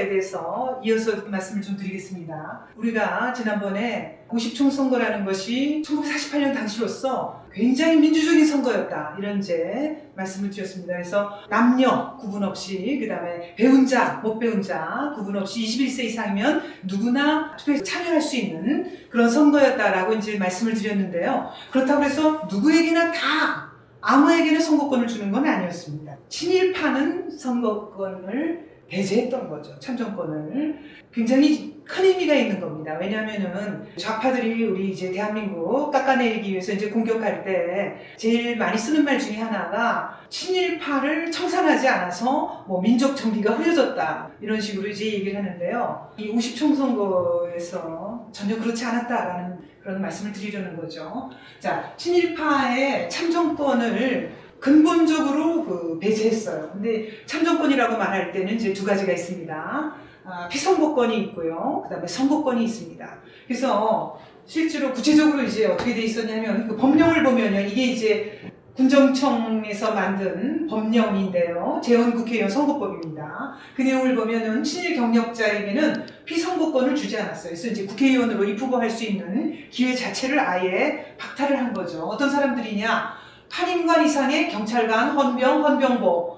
선거에 대해서 이어서 말씀을 좀 드리겠습니다. 우리가 지난번에 50총 선거라는 것이 1948년 당시로서 굉장히 민주적인 선거였다, 이런 이제 말씀을 드렸습니다. 그래서 남녀 구분 없이, 그 다음에 배운 자, 못 배운 자 구분 없이 21세 이상이면 누구나 투표에 참여할 수 있는 그런 선거였다라고 이제 말씀을 드렸는데요. 그렇다고 해서 누구에게나 다, 아무에게나 선거권을 주는 건 아니었습니다. 친일파는 선거권을 배제했던 거죠. 참정권을. 굉장히 큰 의미가 있는 겁니다. 왜냐하면은 좌파들이 우리 이제 대한민국 깎아내리기 위해서 이제 공격할 때 제일 많이 쓰는 말 중에 하나가 친일파를 청산하지 않아서 뭐 민족 정비가 흐려졌다, 이런 식으로 이제 얘기를 하는데요. 이 50총 선거에서 전혀 그렇지 않았다라는 그런 말씀을 드리려는 거죠. 자, 친일파의 참정권을 근본적으로 배제했어요. 근데 참정권이라고 말할 때는 이제 두 가지가 있습니다. 피선거권이 있고요. 그 다음에 선거권이 있습니다. 그래서 실제로 구체적으로 이제 어떻게 돼 있었냐면, 그 법령을 보면요. 이게 이제 군정청에서 만든 법령인데요. 재헌국회의원 선거법입니다. 그 내용을 보면은 친일 경력자에게는 피선거권을 주지 않았어요. 그래서 이제 국회의원으로 입후보할 수 있는 기회 자체를 아예 박탈을 한 거죠. 어떤 사람들이냐? 8인관 이상의 경찰관, 헌병보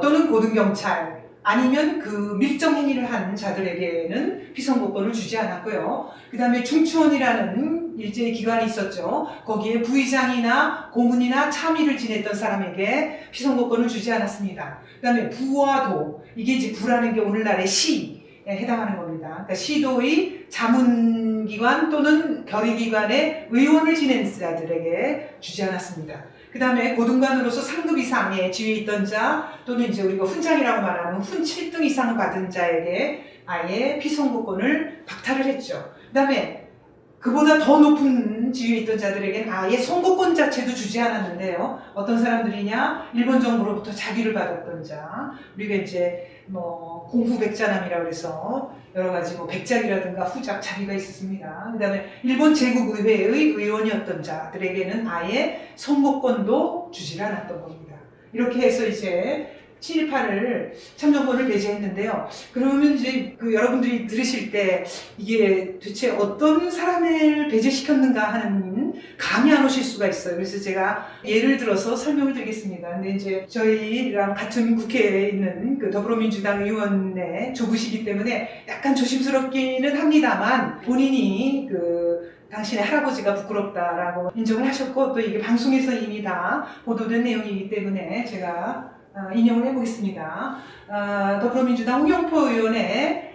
또는 고등경찰, 아니면 그 밀정 행위를 한 자들에게는 피선거권을 주지 않았고요. 그 다음에 중추원이라는 일제의 기관이 있었죠. 거기에 부의장이나 고문이나 참의를 지냈던 사람에게 피선거권을 주지 않았습니다. 그 다음에 부와 도, 이게 이제 부라는 게 오늘날의 시에 해당하는 겁니다. 그러니까 시도의 자문기관 또는 결의기관의 의원을 지낸 자들에게 주지 않았습니다. 그 다음에 고등관으로서 상급 이상의 지위에 있던 자, 또는 이제 우리가 훈장이라고 말하는 훈 7등 이상을 받은 자에게 아예 피선거권을 박탈을 했죠. 그 다음에 그보다 더 높은 지위에 있던 자들에게는 아예 선거권 자체도 주지 않았는데요. 어떤 사람들이냐? 일본 정부로부터 자기를 받았던 자, 우리가 이제 뭐 공후백자남이라고 해서 여러 가지 뭐 백작이라든가 후작 자기가 있었습니다. 그 다음에 일본 제국의회의 의원이었던 자들에게는 아예 선거권도 주질 않았던 겁니다. 이렇게 해서 이제 친일파를 참정권을 배제했는데요. 그러면 이제 여러분들이 들으실 때 이게 도대체 어떤 사람을 배제시켰는가 하는 감이 안 오실 수가 있어요. 그래서 제가 예를 들어서 설명을 드리겠습니다. 근데 이제 저희랑 같은 국회에 있는 더불어민주당 의원의 조부시기 때문에 약간 조심스럽기는 합니다만, 본인이 당신의 할아버지가 부끄럽다라고 인정을 하셨고, 또 이게 방송에서 이미 다 보도된 내용이기 때문에 제가 인용을 해보겠습니다. 더불어민주당 홍영표 의원의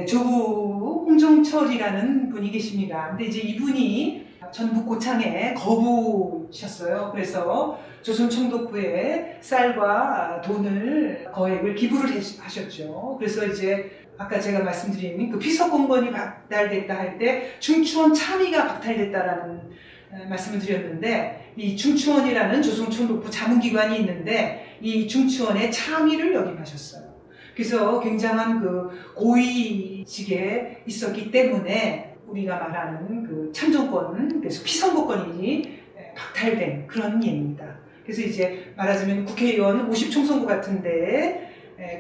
조부 홍정철이라는 분이 계십니다. 근데 이제 이분이 전북 고창에 거부셨어요. 그래서 조선총독부에 쌀과 돈을, 거액을 기부를 하셨죠. 그래서 이제 아까 제가 말씀드린 그 피서공권이 박탈됐다 할 때 중추원 참의가 박탈됐다라는 말씀을 드렸는데, 이 중추원이라는 조선총독부 자문기관이 있는데 이 중추원의 참의를 역임하셨어요. 그래서 굉장한 고위직에 있었기 때문에 우리가 말하는 참정권, 그래서 피선거권이 박탈된 그런 예입니다. 그래서 이제 말하자면 국회의원 50총선거 같은데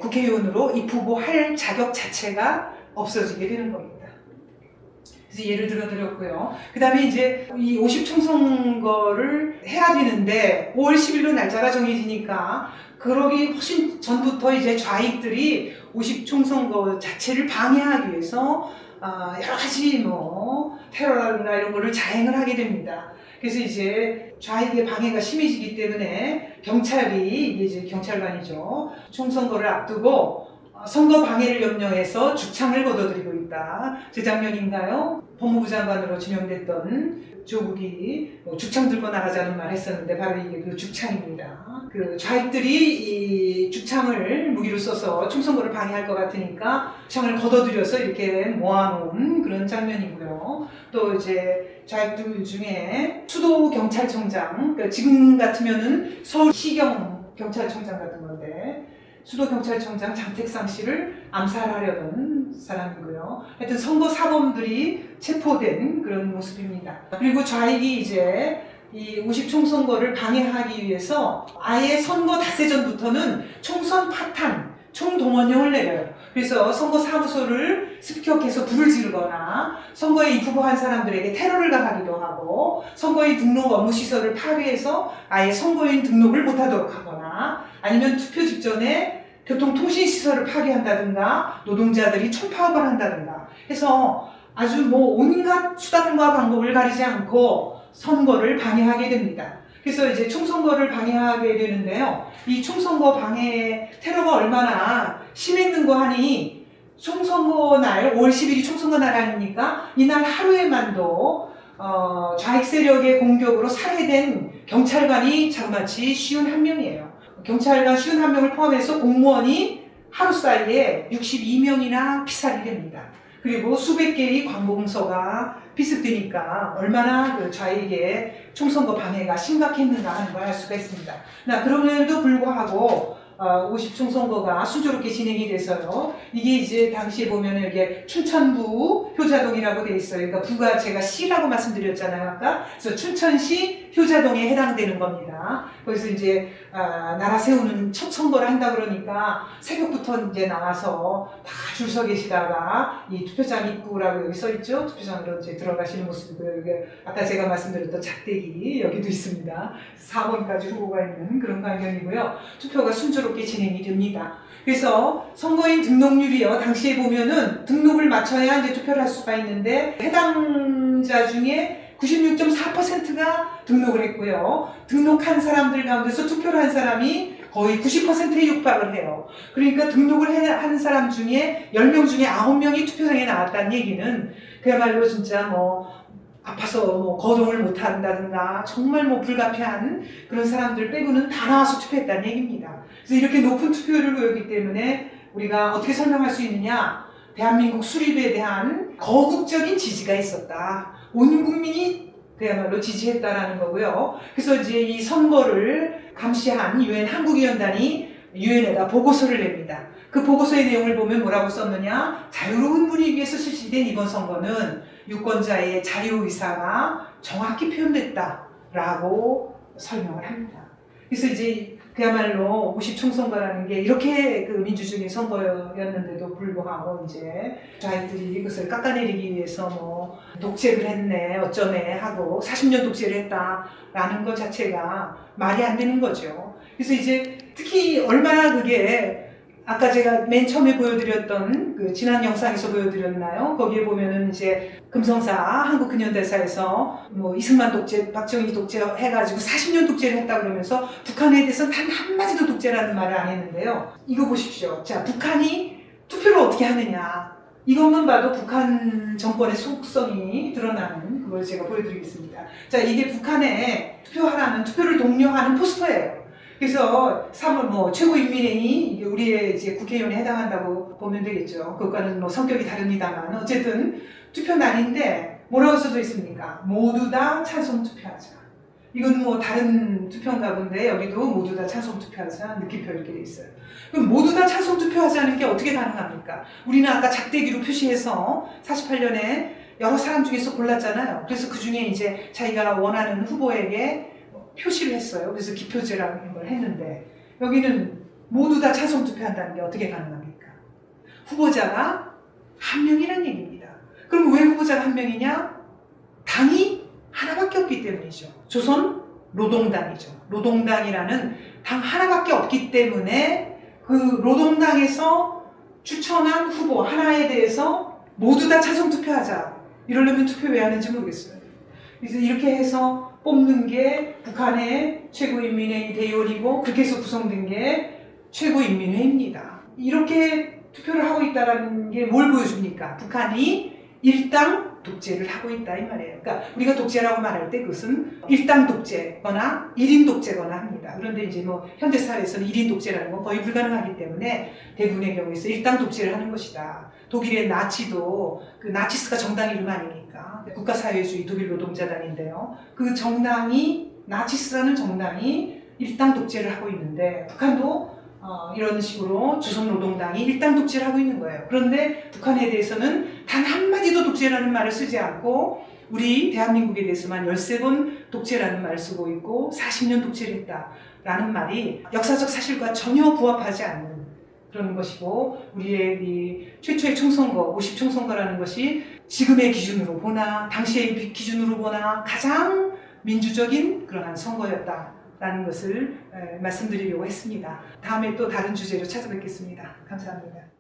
국회의원으로 입후보할 자격 자체가 없어지게 되는 겁니다. 그래서 예를 들어드렸고요. 그 다음에 이제 이 50총선거를 해야 되는데 5월 10일로 날짜가 정해지니까 그러기 훨씬 전부터 이제 좌익들이 50총선거 자체를 방해하기 위해서 여러 가지 테러라든가 이런 거를 자행을 하게 됩니다. 그래서 이제 좌익의 방해가 심해지기 때문에 경찰이, 이게 이제 경찰관이죠, 총선거를 앞두고 선거 방해를 염려해서 죽창을 걷어들이고 있다. 재작년인가요? 법무부 장관으로 지명됐던 조국이 죽창 들고 나가자는 말 했었는데, 바로 이게 그 죽창입니다. 좌익들이 이 죽창을 무기로 써서 총선거를 방해할 것 같으니까 죽창을 걷어들여서 이렇게 모아놓은 그런 장면이고요. 또 이제 좌익들 중에 수도경찰청장, 그러니까 지금 같으면은 서울시경 경찰청장 같은 건데, 수도경찰청장 장택상 씨를 암살하려던 사람이고요. 하여튼 선거 사범들이 체포된 그런 모습입니다. 그리고 좌익이 이제 이 50총선거를 방해하기 위해서 아예 선거 닷새 전부터는 총선 파탄, 총동원령을 내려요. 그래서 선거 사무소를 습격해서 불을 지르거나 선거에 입후보한 사람들에게 테러를 가하기도 하고 선거인 등록 업무 시설을 파괴해서 아예 선거인 등록을 못하도록 하거나 아니면 투표 직전에 교통통신시설을 파괴한다든가 노동자들이 총파업을 한다든가 해서 아주 온갖 수단과 방법을 가리지 않고 선거를 방해하게 됩니다. 그래서 이제 총선거를 방해하게 되는데요. 이 총선거 방해 테러가 얼마나 심했는고 하니 총선거 날 5월 10일이 총선거 날 아닙니까? 이날 하루에만도 좌익 세력의 공격으로 살해된 경찰관이 자그마치 51명이에요. 경찰관 51명을 포함해서 공무원이 하루 사이에 62명이나 피살이 됩니다. 그리고 수백 개의 광고문서가 비습되니까 얼마나 그 좌익의 총선거 방해가 심각했는가 하는 걸 알 수가 있습니다. 그럼에도 불구하고 50총선거가 순조롭게 진행이 돼서요. 이게 이제 당시에 보면 이게 춘천부 효자동이라고 돼 있어요. 그러니까 부가 제가 시라고 말씀드렸잖아요, 아까. 그래서 춘천시 효자동에 해당되는 겁니다. 거기서 이제 나라 세우는 첫 선거를 한다 그러니까 새벽부터 이제 나와서 다 줄 서 계시다가 이 투표장 입구라고 여기 써 있죠. 투표장으로 이제 들어가시는 모습이고요. 여기 아까 제가 말씀드렸던 작대기 여기도 있습니다. 4번까지 후보가 있는 그런 광경이고요. 투표가 순조롭게 진행이 됩니다. 그래서 선거인 등록률이요. 당시에 보면은 등록을 맞춰야 이제 투표를 할 수가 있는데 해당자 중에 96.4%가 등록을 했고요. 등록한 사람들 가운데서 투표를 한 사람이 거의 90%에 육박을 해요. 그러니까 등록을 하는 사람 중에 10명 중에 9명이 투표장에 나왔다는 얘기는 그야말로 진짜 아파서 거동을 못 한다든가 정말 불가피한 그런 사람들 빼고는 다 나와서 투표했다는 얘기입니다. 그래서 이렇게 높은 투표율을 보였기 때문에 우리가 어떻게 설명할 수 있느냐? 대한민국 수립에 대한 거국적인 지지가 있었다. 온 국민이 그야말로 지지했다라는 거고요. 그래서 이제 이 선거를 감시한 유엔 한국위원단이 유엔에다 보고서를 냅니다. 그 보고서의 내용을 보면 뭐라고 썼느냐? 자유로운 분위기에서 실시된 이번 선거는 유권자의 자유의사가 정확히 표현됐다라고 설명을 합니다. 그래서 이제 그야말로 50총선거라는 게 이렇게 그 민주주의 선거였는데도 불구하고 이제 좌익들이 이것을 깎아내리기 위해서 독재를 했네 어쩌네 하고 40년 독재를 했다라는 것 자체가 말이 안 되는 거죠. 그래서 이제 특히 얼마나 그게 아까 제가 맨 처음에 보여드렸던 그 지난 영상에서 보여드렸나요? 거기에 보면은 이제 금성사 한국근현대사에서 이승만 독재, 박정희 독재 해가지고 40년 독재를 했다 그러면서 북한에 대해서 단 한마디도 독재라는 말을 안 했는데요. 이거 보십시오. 자, 북한이 투표를 어떻게 하느냐. 이것만 봐도 북한 정권의 속성이 드러나는 그걸 제가 보여드리겠습니다. 자, 이게 북한에 투표하라는 투표를 독려하는 포스터예요. 그래서 3월 최고인민회의 우리의 이제 국회의원에 해당한다고 보면 되겠죠. 그것과는 성격이 다릅니다만 어쨌든 투표 날인데 뭐라고 써져 있습니까? 모두 다 찬성 투표하자. 이건 다른 투표인가 본데 여기도 모두 다 찬성 투표하자 느낌표 이렇게 돼 있어요. 그럼 모두 다 찬성 투표하자는 게 어떻게 가능합니까? 우리는 아까 작대기로 표시해서 48년에 여러 사람 중에서 골랐잖아요. 그래서 그 중에 이제 자기가 원하는 후보에게 표시를 했어요. 그래서 기표제라는 걸 했는데 여기는 모두 다 찬성 투표한다는 게 어떻게 가능합니까? 후보자가 한 명이란 얘기입니다. 그럼 왜 후보자가 한 명이냐? 당이 하나밖에 없기 때문이죠. 조선 노동당이죠. 노동당이라는 당 하나밖에 없기 때문에 그 노동당에서 추천한 후보 하나에 대해서 모두 다 찬성 투표하자. 이러려면 투표 왜 하는지 모르겠어요. 그래서 이렇게 해서 뽑는 게 북한의 최고인민회의 대의원이고 그렇게 해서 구성된 게 최고인민회의입니다. 이렇게 투표를 하고 있다는 게 뭘 보여줍니까? 북한이 일당 독재를 하고 있다 이 말이에요. 그러니까 우리가 독재라고 말할 때 그것은 일당 독재거나 1인 독재거나 합니다. 그런데 이제 현대 사회에서는 1인 독재라는 건 거의 불가능하기 때문에 대부분의 경우에서 일당 독재를 하는 것이다. 독일의 나치도 그 나치스가 정당 이름 아닙니까? 국가사회주의 독일 노동자당인데요. 그 정당이 나치스라는 정당이 일당 독재를 하고 있는데 북한도 이런 식으로 조선노동당이 일당 독재를 하고 있는 거예요. 그런데 북한에 대해서는 단 한마디도 독재라는 말을 쓰지 않고 우리 대한민국에 대해서만 13번 독재라는 말을 쓰고 있고 40년 독재를 했다라는 말이 역사적 사실과 전혀 부합하지 않는 그런 것이고, 우리의 이 최초의 총선거, 50총선거라는 것이 지금의 기준으로 보나 당시의 기준으로 보나 가장 민주적인 그러한 선거였다라는 것을 말씀드리려고 했습니다. 다음에 또 다른 주제로 찾아뵙겠습니다. 감사합니다.